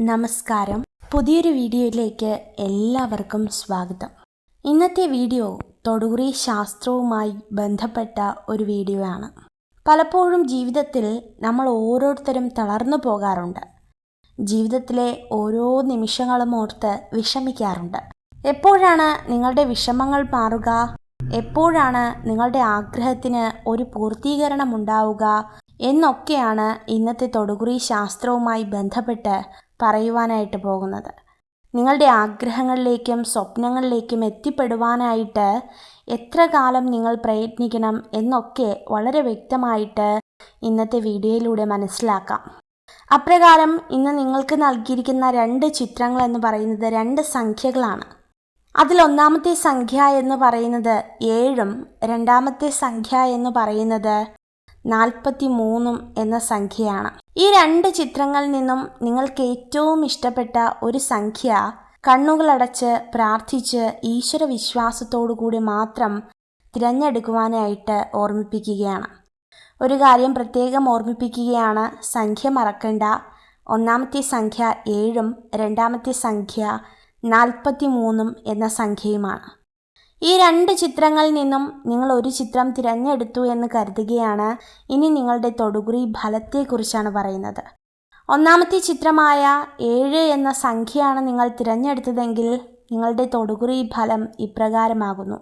നമസ്കാരം. പുതിയൊരു വീഡിയോയിലേക്ക് എല്ലാവർക്കും സ്വാഗതം. ഇന്നത്തെ വീഡിയോ തൊടുകുറി ശാസ്ത്രവുമായി ബന്ധപ്പെട്ട ഒരു വീഡിയോ ആണ്. പലപ്പോഴും ജീവിതത്തിൽ നമ്മൾ ഓരോരുത്തരും തളർന്നു പോകാറുണ്ട്. ജീവിതത്തിലെ ഓരോ നിമിഷങ്ങളും ഓർത്ത് വിഷമിക്കാറുണ്ട്. എപ്പോഴാണ് നിങ്ങളുടെ വിഷമങ്ങൾ മാറുക? എപ്പോഴാണ് നിങ്ങളുടെ ആഗ്രഹത്തിന് ഒരു പൂർത്തീകരണം ഉണ്ടാവുക എന്നൊക്കെയാണ് ഇന്നത്തെ തൊടുകുറി ശാസ്ത്രവുമായി ബന്ധപ്പെട്ട് പറയുവാനായിട്ട് പോകുന്നത്. നിങ്ങളുടെ ആഗ്രഹങ്ങളിലേക്കും സ്വപ്നങ്ങളിലേക്കും എത്തിപ്പെടുവാനായിട്ട് എത്ര കാലം നിങ്ങൾ പ്രയത്നിക്കണം എന്നൊക്കെ വളരെ വ്യക്തമായിട്ട് ഇന്നത്തെ വീഡിയോയിലൂടെ മനസ്സിലാക്കാം. അപ്രകാരം ഇന്ന് നിങ്ങൾക്ക് നൽകിയിരിക്കുന്ന 2 ചിത്രങ്ങൾ എന്ന് പറയുന്നത് 2 സംഖ്യകളാണ്. അതിൽ ഒന്നാമത്തെ സംഖ്യ എന്ന് പറയുന്നത് 7ഉം രണ്ടാമത്തെ സംഖ്യ എന്ന് പറയുന്നത് 43 എന്ന സംഖ്യയാണ്. ഈ 2 ചിത്രങ്ങളിൽ നിന്നും നിങ്ങൾക്ക് ഏറ്റവും ഇഷ്ടപ്പെട്ട ഒരു സംഖ്യ കണ്ണുകളടച്ച് പ്രാർത്ഥിച്ച് ഈശ്വര വിശ്വാസത്തോടു കൂടി മാത്രം തിരഞ്ഞെടുക്കുവാനായിട്ട് ഓർമ്മിപ്പിക്കുകയാണ്. ഒരു കാര്യം പ്രത്യേകം ഓർമ്മിപ്പിക്കുകയാണ്, സംഖ്യ മറക്കണ്ട. ഒന്നാമത്തെ സംഖ്യ 7ഉം രണ്ടാമത്തെ സംഖ്യ 43 എന്ന സംഖ്യയുമാണ്. ഈ 2 ചിത്രങ്ങളിൽ നിന്നും നിങ്ങൾ ഒരു ചിത്രം തിരഞ്ഞെടുത്തു എന്ന് കരുതുകയാണ്. ഇനി നിങ്ങളുടെ തൊടുകുറി ഫലത്തെക്കുറിച്ചാണ് പറയുന്നത്. ഒന്നാമത്തെ ചിത്രമായ 7 എന്ന സംഖ്യയാണ് നിങ്ങൾ തിരഞ്ഞെടുത്തതെങ്കിൽ നിങ്ങളുടെ തൊടുകുറി ഫലം ഇപ്രകാരമാകുന്നു.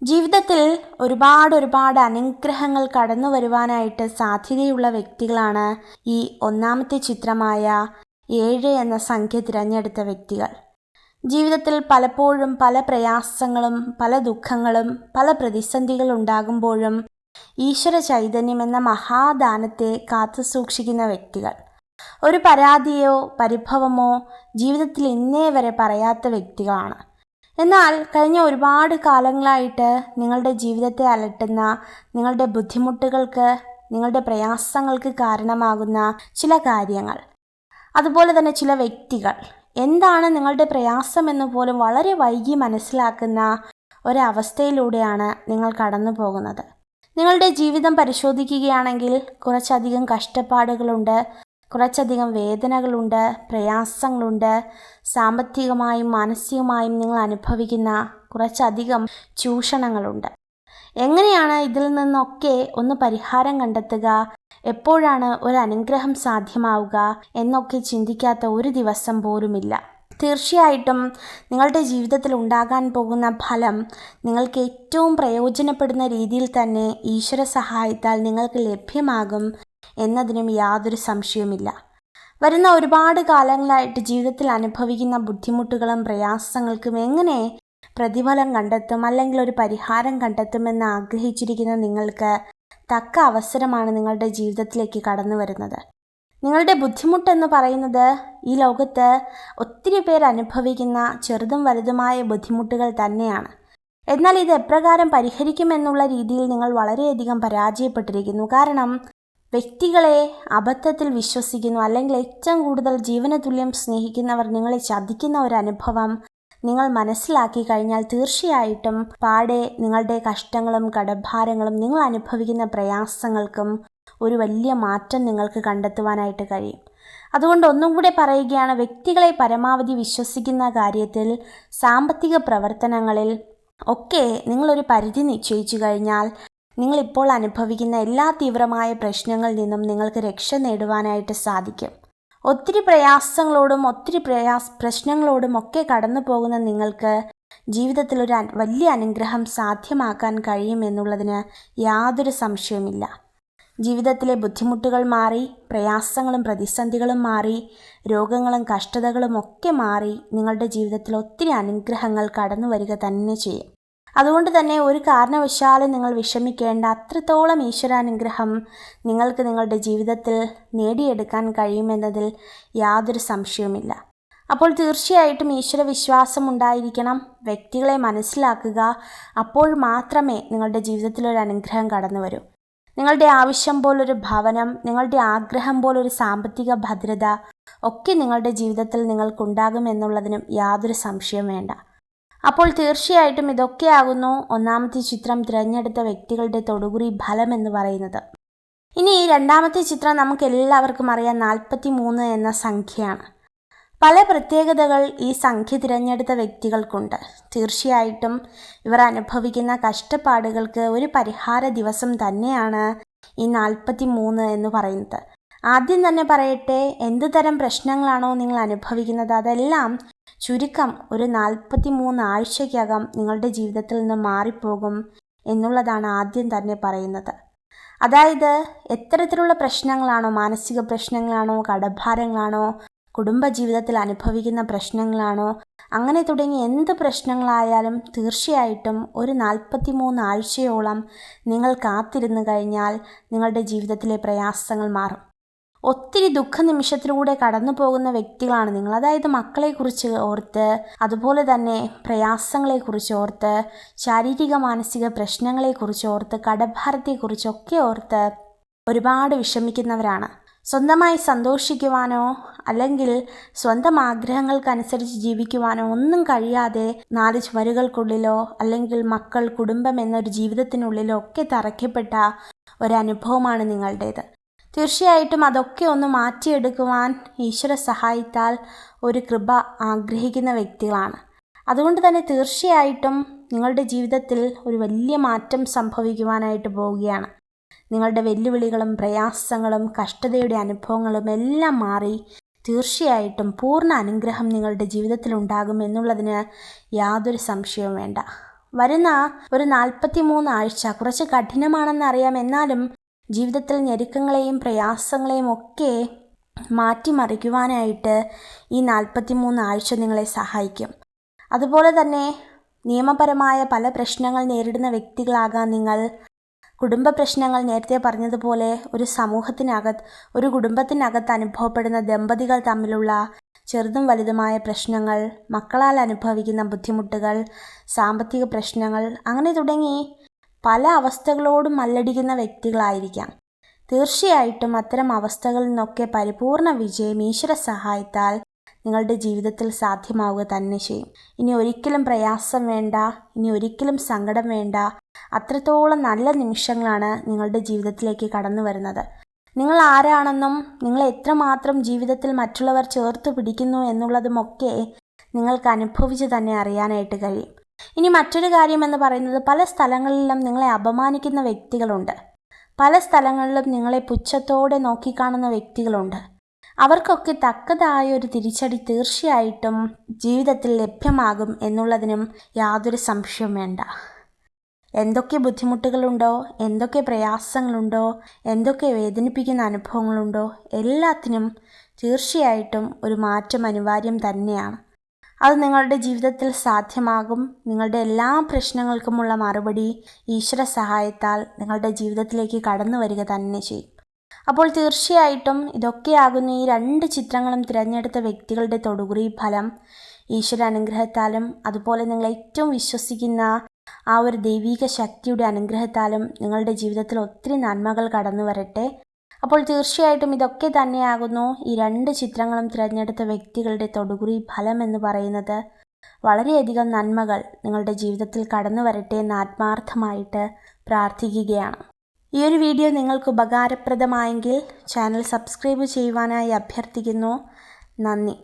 ജീവിതത്തിൽ ഒരുപാട് അനുഗ്രഹങ്ങൾ കടന്നു വരുവാനായിട്ട് സാധ്യതയുള്ള വ്യക്തികളാണ് ഈ ഒന്നാമത്തെ ചിത്രമായ 7 എന്ന സംഖ്യ തിരഞ്ഞെടുത്ത വ്യക്തികൾ. ജീവിതത്തിൽ പലപ്പോഴും പല പ്രയാസങ്ങളും പല ദുഃഖങ്ങളും പല പ്രതിസന്ധികൾ ഉണ്ടാകുമ്പോഴും ഈശ്വര ചൈതന്യം എന്ന മഹാദാനത്തെ കാത്തു സൂക്ഷിക്കുന്ന വ്യക്തികൾ. ഒരു പരാതിയോ പരിഭവമോ ജീവിതത്തിൽ ഇന്നേ വരെ പറയാത്ത വ്യക്തികളാണ്. എന്നാൽ കഴിഞ്ഞ ഒരുപാട് കാലങ്ങളായിട്ട് നിങ്ങളുടെ ജീവിതത്തെ അലട്ടുന്ന, നിങ്ങളുടെ ബുദ്ധിമുട്ടുകൾക്ക്, നിങ്ങളുടെ പ്രയാസങ്ങൾക്ക് കാരണമാകുന്ന ചില കാര്യങ്ങൾ, അതുപോലെ തന്നെ ചില വ്യക്തികൾ, എന്താണ് നിങ്ങളുടെ പ്രയാസം എന്ന് പോലും വളരെ വൈകി മനസ്സിലാക്കുന്ന ഒരവസ്ഥയിലൂടെയാണ് നിങ്ങൾ കടന്നു പോകുന്നത്. നിങ്ങളുടെ ജീവിതം പരിശോധിക്കുകയാണെങ്കിൽ കുറച്ചധികം കഷ്ടപ്പാടുകളുണ്ട്, കുറച്ചധികം വേദനകളുണ്ട്, പ്രയാസങ്ങളുണ്ട്. സാമ്പത്തികമായും മാനസികമായും നിങ്ങൾ അനുഭവിക്കുന്ന കുറച്ചധികം ചൂഷണങ്ങളുണ്ട്. എങ്ങനെയാണ് ഇതിൽ നിന്നൊക്കെ ഒന്ന് പരിഹാരം കണ്ടെത്തുക, എപ്പോഴാണ് ഒരു അനുഗ്രഹം സാധ്യമാവുക എന്നൊക്കെ ചിന്തിക്കാത്ത ഒരു ദിവസം പോലുമില്ല. തീർച്ചയായിട്ടും നിങ്ങളുടെ ജീവിതത്തിൽ ഉണ്ടാകാൻ പോകുന്ന ഫലം നിങ്ങൾക്ക് ഏറ്റവും പ്രയോജനപ്പെടുന്ന രീതിയിൽ തന്നെ ഈശ്വര സഹായത്താൽ നിങ്ങൾക്ക് ലഭ്യമാകും എന്നതിനും യാതൊരു സംശയവുമില്ല. വരുന്ന ഒരുപാട് കാലങ്ങളായിട്ട് ജീവിതത്തിൽ അനുഭവിക്കുന്ന ബുദ്ധിമുട്ടുകളും പ്രയാസങ്ങൾക്കും എങ്ങനെ പ്രതിഫലം കണ്ടെത്തും അല്ലെങ്കിൽ ഒരു പരിഹാരം കണ്ടെത്തുമെന്ന് ആഗ്രഹിച്ചിരിക്കുന്ന നിങ്ങൾക്ക് തക്ക അവസരമാണ് നിങ്ങളുടെ ജീവിതത്തിലേക്ക് കടന്നു വരുന്നത്. നിങ്ങളുടെ ബുദ്ധിമുട്ടെന്ന് പറയുന്നത് ഈ ലോകത്ത് ഒത്തിരി പേർ അനുഭവിക്കുന്ന ചെറുതും വലുതുമായ ബുദ്ധിമുട്ടുകൾ തന്നെയാണ്. എന്നാൽ ഇത് എപ്രകാരം പരിഹരിക്കുമെന്നുള്ള രീതിയിൽ നിങ്ങൾ വളരെയധികം പരാജയപ്പെട്ടിരിക്കുന്നു. കാരണം വ്യക്തികളെ അബദ്ധത്തിൽ വിശ്വസിക്കുന്നു, അല്ലെങ്കിൽ ഏറ്റവും കൂടുതൽ ജീവന തുല്യം സ്നേഹിക്കുന്നവർ നിങ്ങളെ ചതിക്കുന്ന ഒരു അനുഭവം നിങ്ങൾ മനസ്സിലാക്കി കഴിഞ്ഞാൽ തീർച്ചയായിട്ടും പാടെ നിങ്ങളുടെ കഷ്ടങ്ങളും കടഭാരങ്ങളും നിങ്ങൾ അനുഭവിക്കുന്ന പ്രയാസങ്ങൾക്കും ഒരു വലിയ മാറ്റം നിങ്ങൾക്ക് കണ്ടെത്തുവാനായിട്ട് കഴിയും. അതുകൊണ്ട് ഒന്നും കൂടെ പറയുകയാണ്, വ്യക്തികളെ പരമാവധി വിശ്വസിക്കുന്ന കാര്യത്തിൽ, സാമ്പത്തിക പ്രവർത്തനങ്ങളിൽ ഒക്കെ നിങ്ങളൊരു പരിധി നിശ്ചയിച്ചു കഴിഞ്ഞാൽ നിങ്ങളിപ്പോൾ അനുഭവിക്കുന്ന എല്ലാ തീവ്രമായ പ്രശ്നങ്ങളിൽ നിന്നും നിങ്ങൾക്ക് രക്ഷ നേടുവാനായിട്ട് സാധിക്കും. ഒത്തിരി പ്രയാസങ്ങളോടും ഒത്തിരി പ്രശ്നങ്ങളോടും ഒക്കെ കടന്നു പോകുന്ന നിങ്ങൾക്ക് ജീവിതത്തിൽ ഒരു വലിയ അനുഗ്രഹം സാധ്യമാക്കാൻ കഴിയുമെന്നുള്ളതിന് യാതൊരു സംശയവുമില്ല. ജീവിതത്തിലെ ബുദ്ധിമുട്ടുകൾ മാറി, പ്രയാസങ്ങളും പ്രതിസന്ധികളും മാറി, രോഗങ്ങളും കഷ്ടതകളും ഒക്കെ മാറി നിങ്ങളുടെ ജീവിതത്തിൽ ഒത്തിരി അനുഗ്രഹങ്ങൾ കടന്നു വരിക തന്നെ ചെയ്യും. അതുകൊണ്ട് തന്നെ ഒരു കാരണവശാലും നിങ്ങൾ വിഷമിക്കേണ്ട. അത്രത്തോളം ഈശ്വരാനുഗ്രഹം നിങ്ങൾക്ക് നിങ്ങളുടെ ജീവിതത്തിൽ നേടിയെടുക്കാൻ കഴിയുമെന്നതിൽ യാതൊരു സംശയവുമില്ല. അപ്പോൾ തീർച്ചയായിട്ടും ഈശ്വര വിശ്വാസം ഉണ്ടായിരിക്കണം, വ്യക്തികളെ മനസ്സിലാക്കുക. അപ്പോൾ മാത്രമേ നിങ്ങളുടെ ജീവിതത്തിൽ ഒരു അനുഗ്രഹം കടന്നു വരൂ. നിങ്ങളുടെ ആവശ്യം പോലൊരു ഭവനം, നിങ്ങളുടെ ആഗ്രഹം പോലൊരു സാമ്പത്തിക ഭദ്രത ഒക്കെ നിങ്ങളുടെ ജീവിതത്തിൽ നിങ്ങൾക്കുണ്ടാകുമെന്നുള്ളതിനും യാതൊരു സംശയവും വേണ്ട. അപ്പോൾ തീർച്ചയായിട്ടും ഇതൊക്കെയാകുന്നു ഒന്നാമത്തെ ചിത്രം തിരഞ്ഞെടുത്ത വ്യക്തികളുടെ തൊടുകുറി ഫലം എന്ന് പറയുന്നത്. ഇനി രണ്ടാമത്തെ ചിത്രം നമുക്ക് എല്ലാവർക്കും അറിയാം 43 എന്ന സംഖ്യയാണ്. പല പ്രത്യേകതകൾ ഈ സംഖ്യ തിരഞ്ഞെടുത്ത വ്യക്തികൾക്കുണ്ട്. തീർച്ചയായിട്ടും ഇവർ അനുഭവിക്കുന്ന കഷ്ടപ്പാടുകൾക്ക് ഒരു പരിഹാര ദിവസം തന്നെയാണ് ഈ 43 എന്ന് പറയുന്നത്. ആദ്യം തന്നെ പറയട്ടെ, എന്ത് തരം പ്രശ്നങ്ങളാണോ നിങ്ങൾ അനുഭവിക്കുന്നത് അതെല്ലാം ചുരുക്കം ഒരു 43 ആഴ്ചയ്ക്കകം നിങ്ങളുടെ ജീവിതത്തിൽ നിന്ന് മാറിപ്പോകും എന്നുള്ളതാണ് ആദ്യം തന്നെ പറയുന്നത്. അതായത് എത്തരത്തിലുള്ള പ്രശ്നങ്ങളാണോ, മാനസിക പ്രശ്നങ്ങളാണോ, കടഭാരങ്ങളാണോ, കുടുംബജീവിതത്തിൽ അനുഭവിക്കുന്ന പ്രശ്നങ്ങളാണോ, അങ്ങനെ തുടങ്ങി എന്ത് പ്രശ്നങ്ങളായാലും തീർച്ചയായിട്ടും ഒരു 43 ആഴ്ചയോളം നിങ്ങൾ കാത്തിരുന്നു കഴിഞ്ഞാൽ നിങ്ങളുടെ ജീവിതത്തിലെ പ്രയാസങ്ങൾ മാറും. ഒത്തിരി ദുഃഖനിമിഷത്തിലൂടെ കടന്നു പോകുന്ന വ്യക്തികളാണ് നിങ്ങൾ. അതായത് മക്കളെക്കുറിച്ച് ഓർത്ത്, അതുപോലെ തന്നെ പ്രയാസങ്ങളെക്കുറിച്ച് ഓർത്ത്, ശാരീരിക മാനസിക പ്രശ്നങ്ങളെക്കുറിച്ച് ഓർത്ത്, കടഭാരത്തെക്കുറിച്ചൊക്കെ ഓർത്ത് ഒരുപാട് വിഷമിക്കുന്നവരാണ്. സ്വന്തമായി സന്തോഷിക്കുവാനോ അല്ലെങ്കിൽ സ്വന്തം ആഗ്രഹങ്ങൾക്കനുസരിച്ച് ജീവിക്കുവാനോ ഒന്നും കഴിയാതെ 4 ചുമരുകൾക്കുള്ളിലോ അല്ലെങ്കിൽ മക്കൾ, കുടുംബം എന്നൊരു ജീവിതത്തിനുള്ളിലോ ഒക്കെ തറയ്ക്കപ്പെട്ട ഒരനുഭവമാണ് നിങ്ങളുടേത്. തീർച്ചയായിട്ടും അതൊക്കെ ഒന്ന് മാറ്റിയെടുക്കുവാൻ ഈശ്വര സഹായത്താൽ ഒരു കൃപ ആഗ്രഹിക്കുന്ന വ്യക്തികളാണ്. അതുകൊണ്ട് തന്നെ തീർച്ചയായിട്ടും നിങ്ങളുടെ ജീവിതത്തിൽ ഒരു വലിയ മാറ്റം സംഭവിക്കുവാനായിട്ട് പോവുകയാണ്. നിങ്ങളുടെ വെല്ലുവിളികളും പ്രയാസങ്ങളും കഷ്ടതയുടെ അനുഭവങ്ങളും എല്ലാം മാറി തീർച്ചയായിട്ടും പൂർണ്ണ അനുഗ്രഹം നിങ്ങളുടെ ജീവിതത്തിൽ ഉണ്ടാകും എന്നുള്ളതിന് യാതൊരു സംശയവും വേണ്ട. വരുന്ന ഒരു 43 ആഴ്ച കുറച്ച് കഠിനമാണെന്നറിയാം. എന്നാലും ജീവിതത്തിൽ ഞെരുക്കങ്ങളെയും പ്രയാസങ്ങളെയും ഒക്കെ മാറ്റിമറിക്കുവാനായിട്ട് ഈ 43 ആഴ്ച നിങ്ങളെ സഹായിക്കും. അതുപോലെ തന്നെ നിയമപരമായ പല പ്രശ്നങ്ങൾ നേരിടുന്ന വ്യക്തികളാകാം നിങ്ങൾ. കുടുംബ പ്രശ്നങ്ങൾ, നേരത്തെ പറഞ്ഞതുപോലെ ഒരു സമൂഹത്തിനകത്ത്, ഒരു കുടുംബത്തിനകത്ത് അനുഭവപ്പെടുന്ന ദമ്പതികൾ തമ്മിലുള്ള ചെറുതും വലുതുമായ പ്രശ്നങ്ങൾ, മക്കളാൽ അനുഭവിക്കുന്ന ബുദ്ധിമുട്ടുകൾ, സാമ്പത്തിക പ്രശ്നങ്ങൾ, അങ്ങനെ തുടങ്ങി പല അവസ്ഥകളോടും മല്ലടിക്കുന്ന വ്യക്തികളായിരിക്കാം. തീർച്ചയായിട്ടും അത്തരം അവസ്ഥകളിൽ നിന്നൊക്കെ പരിപൂർണ വിജയം ഈശ്വര സഹായത്താൽ നിങ്ങളുടെ ജീവിതത്തിൽ സാധ്യമാവുക തന്നെ ചെയ്യും. ഇനി ഒരിക്കലും പ്രയാസം വേണ്ട, ഇനി ഒരിക്കലും സങ്കടം വേണ്ട. അത്രത്തോളം നല്ല നിമിഷങ്ങളാണ് നിങ്ങളുടെ ജീവിതത്തിലേക്ക് കടന്നു വരുന്നത്. നിങ്ങൾ ആരാണെന്നും നിങ്ങൾ എത്രമാത്രം ജീവിതത്തിൽ മറ്റുള്ളവർ ചേർത്ത് പിടിക്കുന്നു എന്നുള്ളതുമൊക്കെ നിങ്ങൾക്ക് അനുഭവിച്ച് തന്നെ അറിയാനായിട്ട് കഴിയും. ഇനി മറ്റൊരു കാര്യം എന്ന് പറയുന്നത്, പല സ്ഥലങ്ങളിലും നിങ്ങളെ അപമാനിക്കുന്ന വ്യക്തികളുണ്ട്. പല സ്ഥലങ്ങളിലും നിങ്ങളെ പുച്ഛത്തോടെ നോക്കിക്കാണുന്ന വ്യക്തികളുണ്ട്. അവർക്കൊക്കെ തക്കതായ ഒരു തിരിച്ചടി തീർച്ചയായിട്ടും ജീവിതത്തിൽ ലഭ്യമാകും എന്നുള്ളതിനും യാതൊരു സംശയവും വേണ്ട. എന്തൊക്കെ ബുദ്ധിമുട്ടുകളുണ്ടോ, എന്തൊക്കെ പ്രയാസങ്ങളുണ്ടോ, എന്തൊക്കെ വേദനിപ്പിക്കുന്ന അനുഭവങ്ങളുണ്ടോ, എല്ലാത്തിനും തീർച്ചയായിട്ടും ഒരു മാറ്റം അനിവാര്യം തന്നെയാണ്. അത് നിങ്ങളുടെ ജീവിതത്തിൽ സാധ്യമാകും. നിങ്ങളുടെ എല്ലാ പ്രശ്നങ്ങൾക്കുമുള്ള മറുപടി ഈശ്വര സഹായത്താൽ നിങ്ങളുടെ ജീവിതത്തിലേക്ക് കടന്നു വരിക തന്നെ ചെയ്യും. അപ്പോൾ തീർച്ചയായിട്ടും ഇതൊക്കെയാകുന്ന ഈ 2 ചിത്രങ്ങളും തിരഞ്ഞെടുത്ത വ്യക്തികളുടെ തൊടുകുറി ഫലം ഈശ്വര അനുഗ്രഹത്താലും അതുപോലെ നിങ്ങൾ ഏറ്റവും വിശ്വസിക്കുന്ന ആ ഒരു ദൈവിക ശക്തിയുടെ അനുഗ്രഹത്താലും നിങ്ങളുടെ ജീവിതത്തിൽ ഒത്തിരി നന്മകൾ കടന്നു വരട്ടെ. അപ്പോൾ തീർച്ചയായിട്ടും ഇതൊക്കെ തന്നെയാകുന്നു ഈ 2 ചിത്രങ്ങളും തിരഞ്ഞെടുത്ത വ്യക്തികളുടെ തൊടുകുറി ഫലം എന്ന് പറയുന്നത്. വളരെയധികം നന്മകൾ നിങ്ങളുടെ ജീവിതത്തിൽ കടന്നു വരട്ടെ എന്ന് ആത്മാർത്ഥമായിട്ട് പ്രാർത്ഥിക്കുകയാണ്. ഈ ഒരു വീഡിയോ നിങ്ങൾക്ക് ഉപകാരപ്രദമായെങ്കിൽ ചാനൽ സബ്സ്ക്രൈബ് ചെയ്യുവാനായി അഭ്യർത്ഥിക്കുന്നു. നന്ദി.